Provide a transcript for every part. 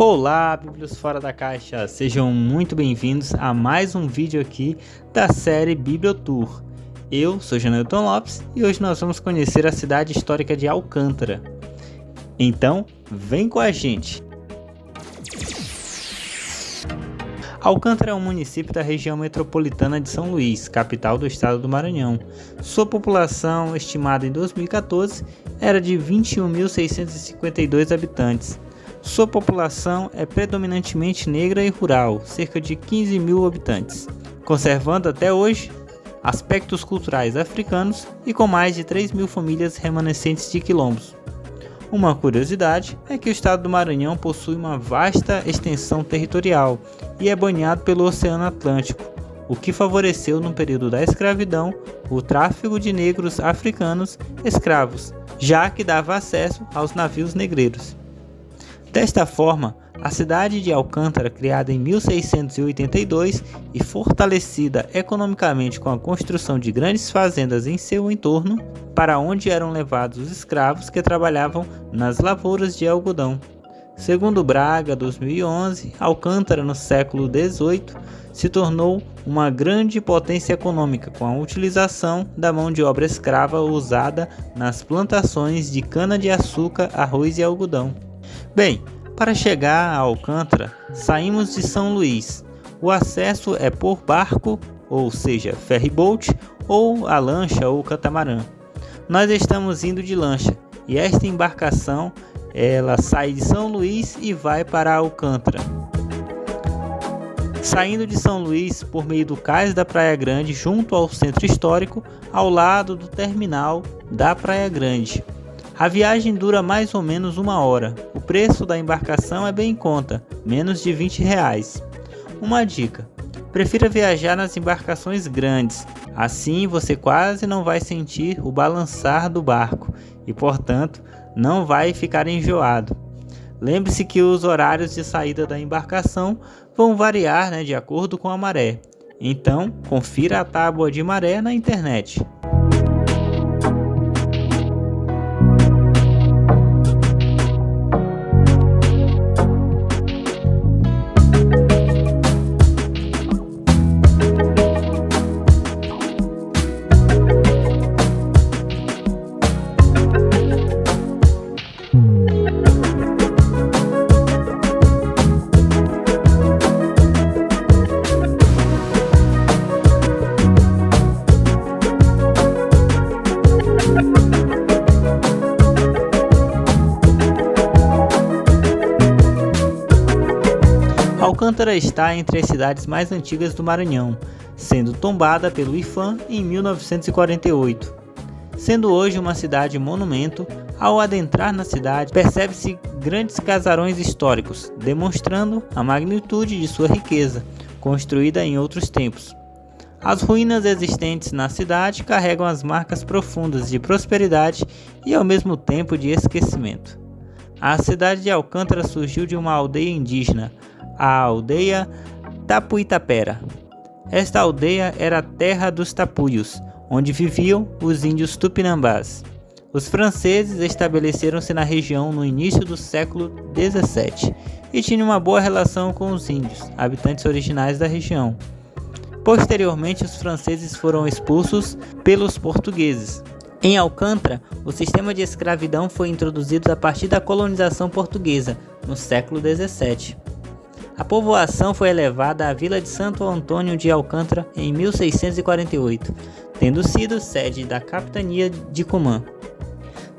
Olá, Bíblios Fora da Caixa! Sejam muito bem-vindos a mais um vídeo aqui da série Bibliotour. Eu sou Janelton Lopes e hoje nós vamos conhecer a cidade histórica de Alcântara. Então, vem com a gente! Alcântara é um município da região metropolitana de São Luís, capital do estado do Maranhão. Sua população, estimada em 2014, era de 21.652 habitantes. Sua população é predominantemente negra e rural, cerca de 15 mil habitantes, conservando até hoje aspectos culturais africanos e com mais de 3 mil famílias remanescentes de quilombos. Uma curiosidade é que o estado do Maranhão possui uma vasta extensão territorial e é banhado pelo Oceano Atlântico, o que favoreceu no período da escravidão o tráfico de negros africanos escravos, já que dava acesso aos navios negreiros. Desta forma, a cidade de Alcântara, criada em 1682 e fortalecida economicamente com a construção de grandes fazendas em seu entorno, para onde eram levados os escravos que trabalhavam nas lavouras de algodão. Segundo Braga, 2011, Alcântara no século XVIII se tornou uma grande potência econômica com a utilização da mão de obra escrava usada nas plantações de cana-de-açúcar, arroz e algodão. Bem, para chegar a Alcântara, saímos de São Luís. O acesso é por barco, ou seja, ferryboat, ou a lancha ou catamarã. Nós estamos indo de lancha e esta embarcação ela sai de São Luís e vai para Alcântara. Saindo de São Luís por meio do cais da Praia Grande, junto ao centro histórico, ao lado do terminal da Praia Grande. A viagem dura mais ou menos 1 hora. O preço da embarcação é bem em conta, menos de R$20. Uma dica: prefira viajar nas embarcações grandes, assim você quase não vai sentir o balançar do barco e, portanto, não vai ficar enjoado. Lembre-se que os horários de saída da embarcação vão variar, de acordo com a maré. Então, confira a tábua de maré na internet. Alcântara está entre as cidades mais antigas do Maranhão, sendo tombada pelo IPHAN em 1948. Sendo hoje uma cidade monumento, ao adentrar na cidade percebe-se grandes casarões históricos, demonstrando a magnitude de sua riqueza, construída em outros tempos. As ruínas existentes na cidade carregam as marcas profundas de prosperidade e ao mesmo tempo de esquecimento. A cidade de Alcântara surgiu de uma aldeia indígena, a aldeia Tapuitapera. Esta aldeia era a terra dos tapuios, onde viviam os índios tupinambás. Os franceses estabeleceram-se na região no início do século XVII e tinham uma boa relação com os índios, habitantes originais da região. Posteriormente, os franceses foram expulsos pelos portugueses. Em Alcântara, o sistema de escravidão foi introduzido a partir da colonização portuguesa, no século XVII. A povoação foi elevada à Vila de Santo Antônio de Alcântara em 1648, tendo sido sede da capitania de Cumã.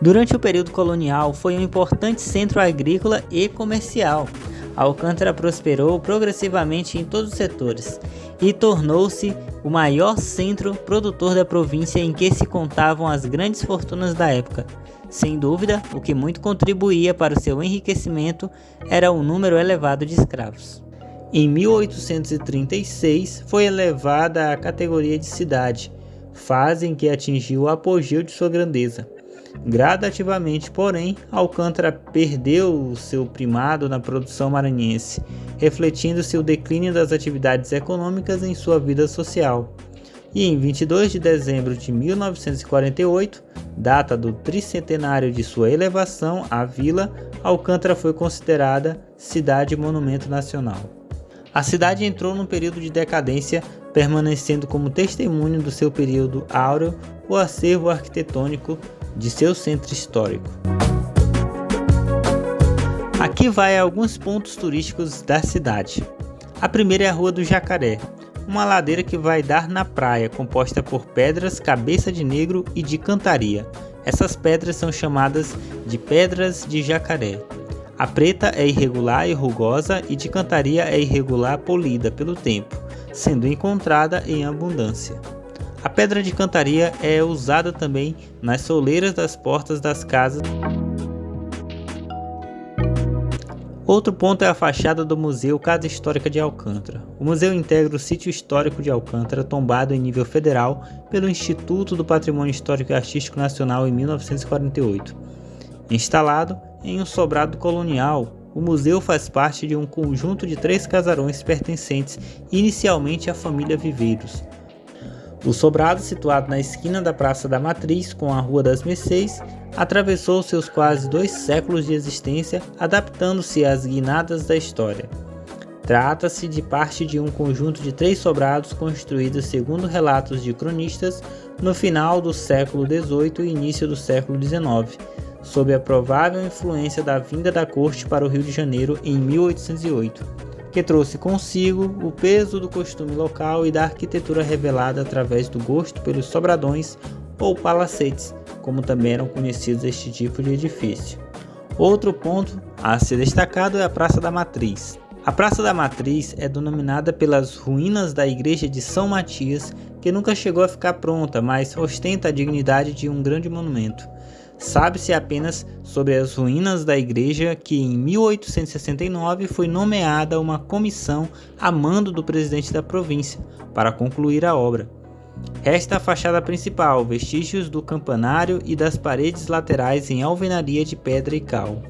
Durante o período colonial, foi um importante centro agrícola e comercial. Alcântara prosperou progressivamente em todos os setores e tornou-se o maior centro produtor da província em que se contavam as grandes fortunas da época. Sem dúvida, o que muito contribuía para o seu enriquecimento era o número elevado de escravos. Em 1836, foi elevada à categoria de cidade, fase em que atingiu o apogeu de sua grandeza. Gradativamente, porém, Alcântara perdeu o seu primado na produção maranhense, refletindo-se o declínio das atividades econômicas em sua vida social. e em 22 de dezembro de 1948, data do tricentenário de sua elevação à vila, Alcântara foi considerada cidade-monumento nacional. A cidade entrou num período de decadência, permanecendo como testemunho do seu período áureo o acervo arquitetônico de seu centro histórico. Aqui vai alguns pontos turísticos da cidade. A primeira é a Rua do Jacaré, uma ladeira que vai dar na praia, composta por pedras cabeça de negro e de cantaria. Essas pedras são chamadas de pedras de jacaré. A preta é irregular e rugosa e de cantaria é irregular polida pelo tempo, sendo encontrada em abundância. A pedra de cantaria é usada também nas soleiras das portas das casas. Outro ponto é a fachada do Museu Casa Histórica de Alcântara. O museu integra o sítio histórico de Alcântara, tombado em nível federal pelo Instituto do Patrimônio Histórico e Artístico Nacional em 1948. Instalado em um sobrado colonial, o museu faz parte de um conjunto de 3 casarões pertencentes inicialmente à família Viveiros. O sobrado, situado na esquina da Praça da Matriz com a Rua das Mercês, atravessou seus quase 2 séculos de existência, adaptando-se às guinadas da história. Trata-se de parte de um conjunto de 3 sobrados construídos segundo relatos de cronistas no final do século XVIII e início do século XIX, sob a provável influência da vinda da corte para o Rio de Janeiro em 1808, que trouxe consigo o peso do costume local e da arquitetura revelada através do gosto pelos sobradões ou palacetes, como também eram conhecidos este tipo de edifício. Outro ponto a ser destacado é a Praça da Matriz. A Praça da Matriz é denominada pelas ruínas da igreja de São Matias, que nunca chegou a ficar pronta, mas ostenta a dignidade de um grande monumento. Sabe-se apenas sobre as ruínas da igreja que em 1869 foi nomeada uma comissão a mando do presidente da província para concluir a obra. Resta a fachada principal, vestígios do campanário e das paredes laterais em alvenaria de pedra e cal.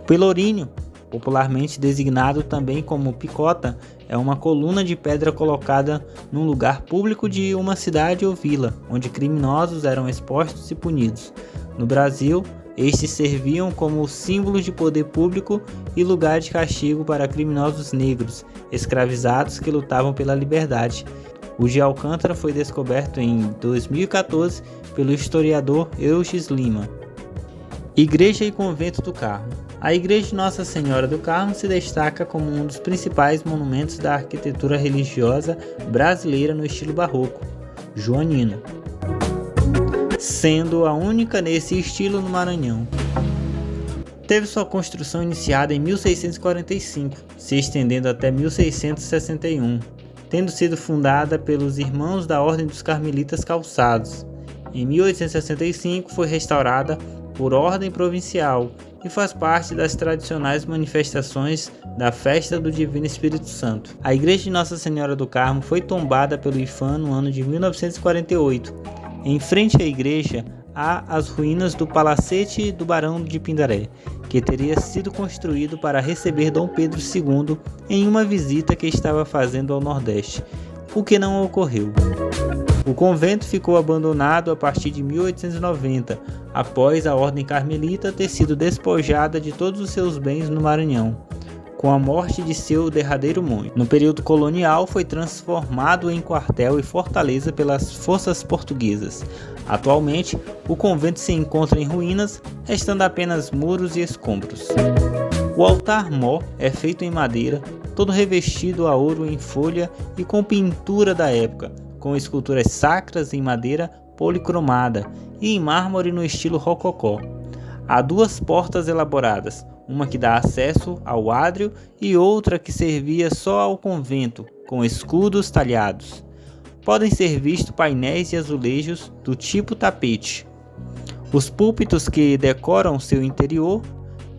Pelourinho, popularmente designado também como picota, é uma coluna de pedra colocada num lugar público de uma cidade ou vila, onde criminosos eram expostos e punidos. No Brasil, estes serviam como símbolos de poder público e lugar de castigo para criminosos negros, escravizados que lutavam pela liberdade. O de Alcântara foi descoberto em 2014 pelo historiador Euges Lima. Igreja e Convento do Carmo. A Igreja de Nossa Senhora do Carmo se destaca como um dos principais monumentos da arquitetura religiosa brasileira no estilo barroco, joanino, sendo a única nesse estilo no Maranhão. Teve sua construção iniciada em 1645, se estendendo até 1661, tendo sido fundada pelos Irmãos da Ordem dos Carmelitas Calçados. Em 1865 foi restaurada por ordem provincial e faz parte das tradicionais manifestações da Festa do Divino Espírito Santo. A Igreja de Nossa Senhora do Carmo foi tombada pelo IPHAN no ano de 1948. Em frente à igreja há as ruínas do Palacete do Barão de Pindaré, que teria sido construído para receber Dom Pedro II em uma visita que estava fazendo ao Nordeste, o que não ocorreu. O convento ficou abandonado a partir de 1890, após a Ordem Carmelita ter sido despojada de todos os seus bens no Maranhão, com a morte de seu derradeiro monge. No período colonial, foi transformado em quartel e fortaleza pelas forças portuguesas. Atualmente, o convento se encontra em ruínas, restando apenas muros e escombros. O altar-mor é feito em madeira, todo revestido a ouro em folha e com pintura da época, com esculturas sacras em madeira policromada e em mármore no estilo rococó. Há 2 portas elaboradas, uma que dá acesso ao ádrio e outra que servia só ao convento, com escudos talhados. Podem ser vistos painéis e azulejos do tipo tapete. Os púlpitos que decoram seu interior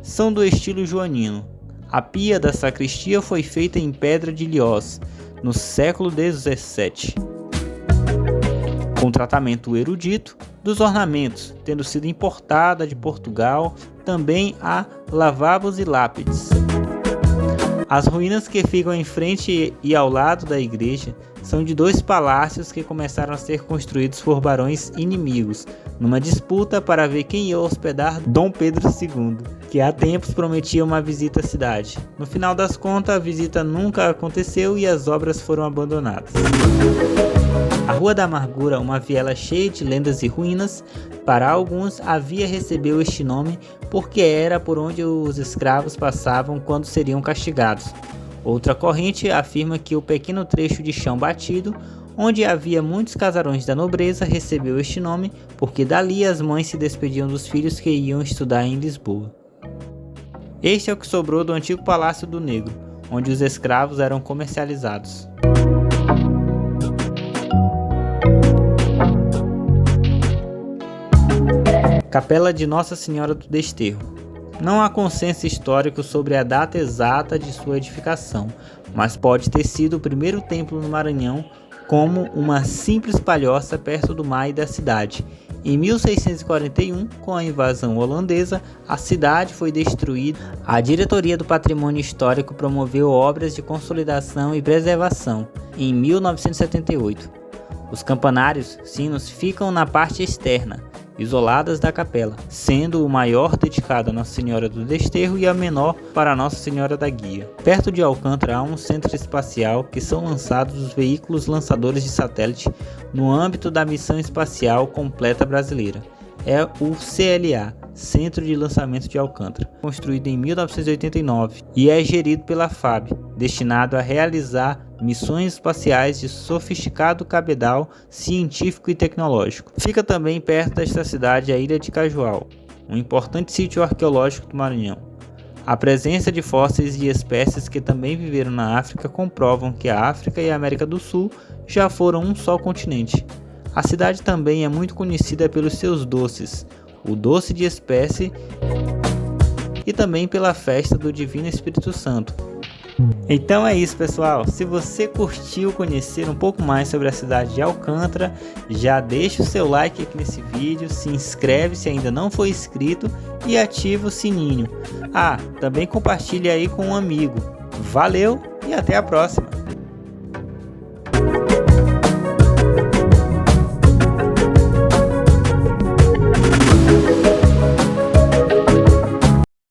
são do estilo joanino. A pia da sacristia foi feita em pedra de Lhoz, no século XVII, com tratamento erudito dos ornamentos, tendo sido importada de Portugal. Também há lavabos e lápides. As ruínas que ficam em frente e ao lado da igreja são de 2 palácios que começaram a ser construídos por barões inimigos, numa disputa para ver quem ia hospedar Dom Pedro II, que há tempos prometia uma visita à cidade. No final das contas, a visita nunca aconteceu e as obras foram abandonadas. A Rua da Amargura, uma viela cheia de lendas e ruínas, para alguns havia recebeu este nome porque era por onde os escravos passavam quando seriam castigados. Outra corrente afirma que o pequeno trecho de chão batido, onde havia muitos casarões da nobreza, recebeu este nome porque dali as mães se despediam dos filhos que iam estudar em Lisboa. Este é o que sobrou do antigo Palácio do Negro, onde os escravos eram comercializados. Capela de Nossa Senhora do Desterro. Não há consenso histórico sobre a data exata de sua edificação, mas pode ter sido o primeiro templo no Maranhão como uma simples palhoça perto do mar e da cidade. Em 1641, com a invasão holandesa, a cidade foi destruída. A Diretoria do Patrimônio Histórico promoveu obras de consolidação e preservação em 1978. Os campanários, sinos, ficam na parte externa, isoladas da capela, sendo o maior dedicado a Nossa Senhora do Desterro e a menor para Nossa Senhora da Guia. Perto de Alcântara há um centro espacial que são lançados os veículos lançadores de satélite no âmbito da Missão Espacial Completa Brasileira. É o CLA, Centro de Lançamento de Alcântara, construído em 1989 e é gerido pela FAB, destinado a realizar missões espaciais de sofisticado cabedal científico e tecnológico. Fica também perto desta cidade a Ilha de Cajual, um importante sítio arqueológico do Maranhão. A presença de fósseis de espécies que também viveram na África comprovam que a África e a América do Sul já foram um só continente. A cidade também é muito conhecida pelos seus doces, o doce de espécie e também pela festa do Divino Espírito Santo. Então é isso, pessoal. Se você curtiu conhecer um pouco mais sobre a cidade de Alcântara, já deixa o seu like aqui nesse vídeo, se inscreve se ainda não for inscrito e ativa o sininho. Também compartilhe aí com um amigo. Valeu e até a próxima!